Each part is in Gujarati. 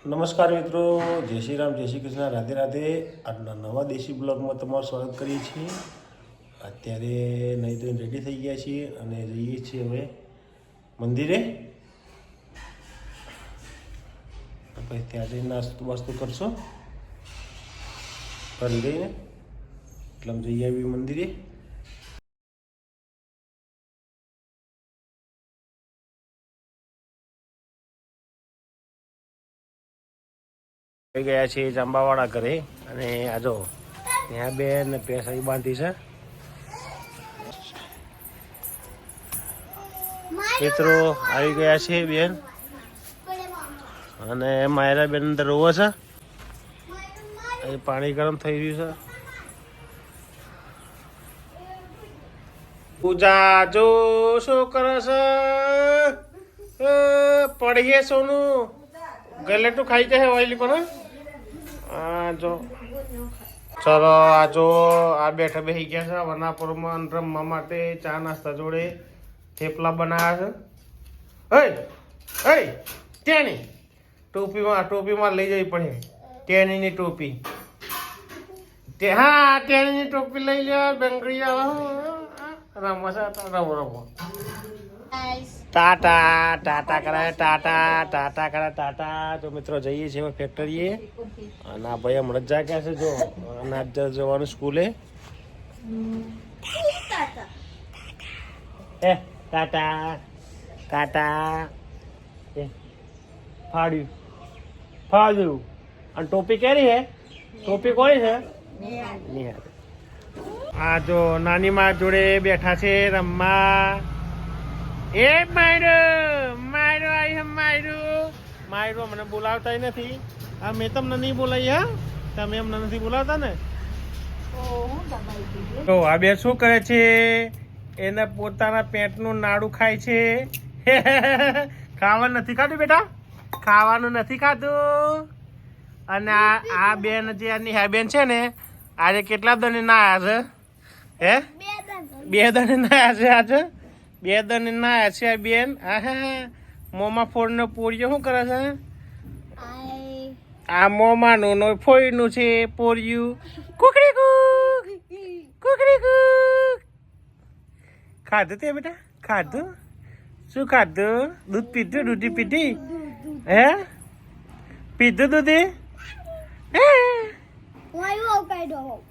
નમસ્કાર મિત્રો, જય શ્રી રામ, જય શ્રી કૃષ્ણ, રાધે રાધે. આજના નવા દેશી બ્લોગમાં તમારું સ્વાગત કરીએ છીએ. અત્યારે નહીં તો રેડી થઈ ગયા છીએ અને જઈએ છીએ હવે મંદિરે. પછી ત્યાં જઈને નાસ્તો વાસ્તો કરશો કરી લઈને એટલે અમે જઈ આવી મંદિરે. ગયા છીએ જાંબાવાળા ઘરે અને આ જો ત્યાં બેન પેસા બાંધી છે. મિત્રો આવી ગયા છે બેન અને માયરા બેન અંદર રોવે છે. એ પાણી ગરમ થઈ રહ્યું છે. પૂજા જો શું કરે છે? પડીએ સોનું ગલેટું ખાઈ જાય ઓઈલી પણ. જો ચલો આ જો આ બેઠા બેસી ગયા છે વનાપુરમાં રમવા માટે. ચા નાસ્તા જોડે થેપલા બનાવ્યા છે. ત્યાંની ટોપીમાં લઈ જવી પડે. ટેનીની ટોપી. હા ટેનીની ટોપી લઈ લે. બેંગડી રમવા છે. રમો ટાટા ટાટા કરે ટાટા. તો મિત્રો જઈએ છીએ ફેક્ટરીએ અને આ ભાઈ હમણાં જ જાગ્યા છે. જો અનાજ જવાનું સ્કૂલે. ટાટા ટાટા ફાડ્યું. અને ટોપી કેરી હે? ટોપી કોની છે? નિહાર. આ જો નાની માં જોડે બેઠા છે રમવા. એ માયરો મને બોલાવતા નથી. આ મેં તમને નહીં બોલાવી. હા તમે એમને નથી બોલાવતા ને. તો આ બે શું કરે છે? એને પોતાના પેટનું નાડું ખાય છે. ખાવાનું નથી ખાધું બેટા? ખાવાનું નથી ખાધું. અને આ બેન જે નિહા બેન છે ને આજે કેટલા દને નાયા છે? હે 2 દને નાયા છે આજે. 2 દને નાયા છે આ બેન. હા મોમાં ફોડનો પોરિયો શું કરે છે? આ મોમાનું નો ફોઈનું છે પોરિયું. કુકડી ખાધું તે બેટા? ખાધું? શું ખાધું? દૂધ પીધું? દૂધી પીધી? હે પીધું દૂધી?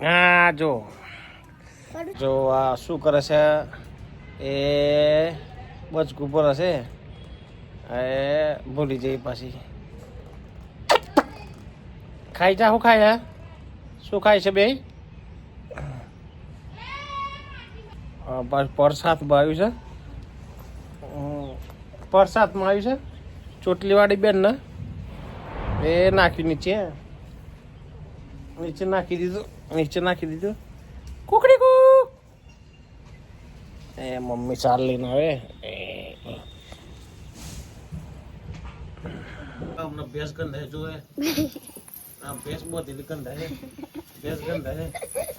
હા જો આ શું કરે છે? એ બચકું પર હશે. એ ભૂલી જઈ પાછી. ખાઈ જા. શું ખાય? શું ખાય છે બે? પરસાદમાં આવ્યું છે. પરસાદમાં આવ્યું છે. ચોટલીવાળી બેન ને એ નાખ્યું નીચે નાખી દીધું. કુકડી કુક. એ મમ્મી ચાલ લઈને આવે. ભેંસ ગંધાય જોવે. આ ભેંસ બોધી ગંધાય. ભેંસ ગંધાય.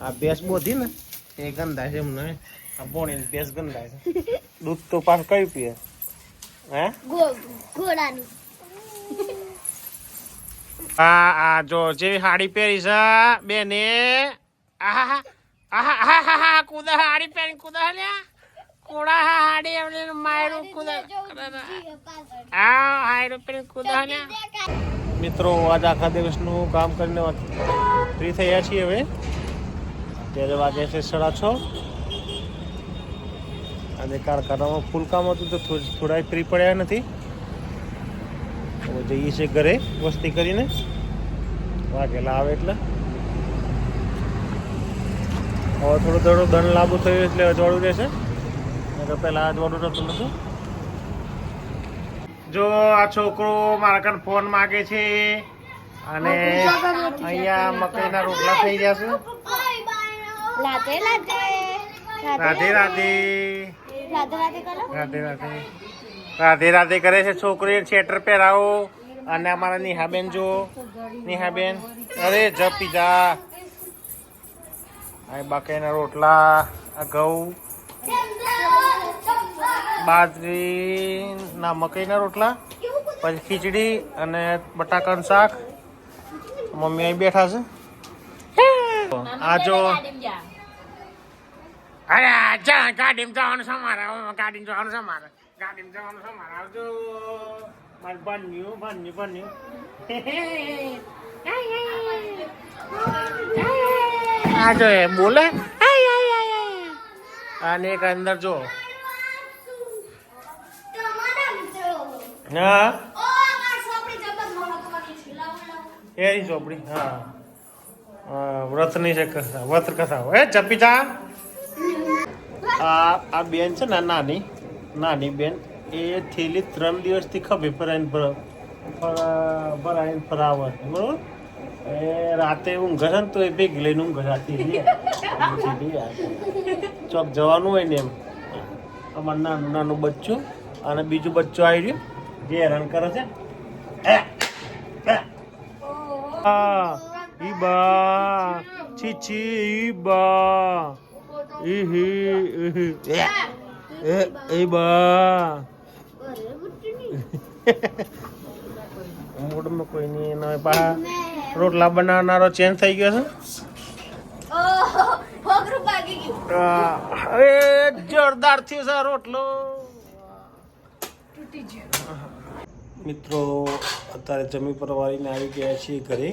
આ ભેંસ બોધી ને એ ગંધાય છે એમને. આ બોણી ભેંસ ગંધાય છે. દૂધ તો પાછું કયું પીએ? હે ઘોડાનું. આ જો જેવી હાડી પહેરી છે બેને. કુદા હાડી પહેરી કુદા લ્યા. કોડા હાડી એમને માયરું કુદા. હાયરું પહેરી કુદા લ્યા. મિત્રો આજ આખા દિવસનું કામ કરીને ફ્રી થયા છીએ હવે. ત્યારે વાગે છે 6:30 અને કારખાનામાં ફૂલ કામ હતું તો થોડા ફ્રી પડ્યા નથી. હવે જઈએ છીએ ઘરે વસ્તી કરીને. વાઘેલા આવે એટલે હવે થોડું દંડ લાંબુ થયું એટલે અજવાળું રહેશે. પેલા અજવાળું નતું નથી. જો આ છોકરો મારા કાન ફોન માગે છે અને અહીંયા મકાઈના રોટલા થઈ ગયા છે. રાધે રાધે કરે છે છોકરી. સ્વેટર પહેરાવો. અને અમારા નિહાબેન જો નિહાબેન અરે જપી જા. બાકીના રોટલા, ઘઉં, બાજરી ના મકાઈના રોટલા પછી ખીચડી અને બટાકાનું શાક. મમ્મી અહીં બેઠા છે. આ જો અરે જા ગાડીમાં જવાનું છે મારે. ગાડીમાં જવાનું છે મારે. ગાડીમાં જવાનું છે મારે. આવજો મારે બન્યું. આ જો એ બોલે. અને એક અંદર જો હા એરી ચોપડી. હા વ્રત ની છે વ્રત કથા. એ ચપી જા. આ બેન છે ને નાની બેન એ થેલી 3 દિવસથી ખભે ભરાઈને ફરાવે બરોબર. એ રાતે ઊંઘ છે ને તો એ ભેગી લઈને ઊંઘ જાતી ચોક જવાનું હોય ને એમ. અમારું નાનું બચ્ચું અને બીજું બચ્ચું આવી રહ્યું જે હેરાન કરે છે. ઈબા ચીચી ઈબા મૂડમાં કોઈ નહીં. એનો બહાર રોટલા બનાવનારો ચેન્જ થઈ ગયો છે. જોરદાર થયું છે રોટલો. મિત્રો અત્યારે જમી પરવારીને આવી ગયા છીએ ઘરે.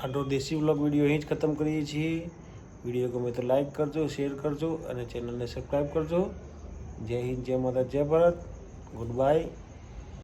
આટલો દેશી વ્લોગ વિડીયો અહીં જ ખતમ કરીએ છીએ. વિડીયો ગમે તો લાઈક કરજો, શેર કરજો અને ચેનલને સબસ્ક્રાઈબ કરજો. જય હિન્દ, જય માતા, જય ભારત. Good bye.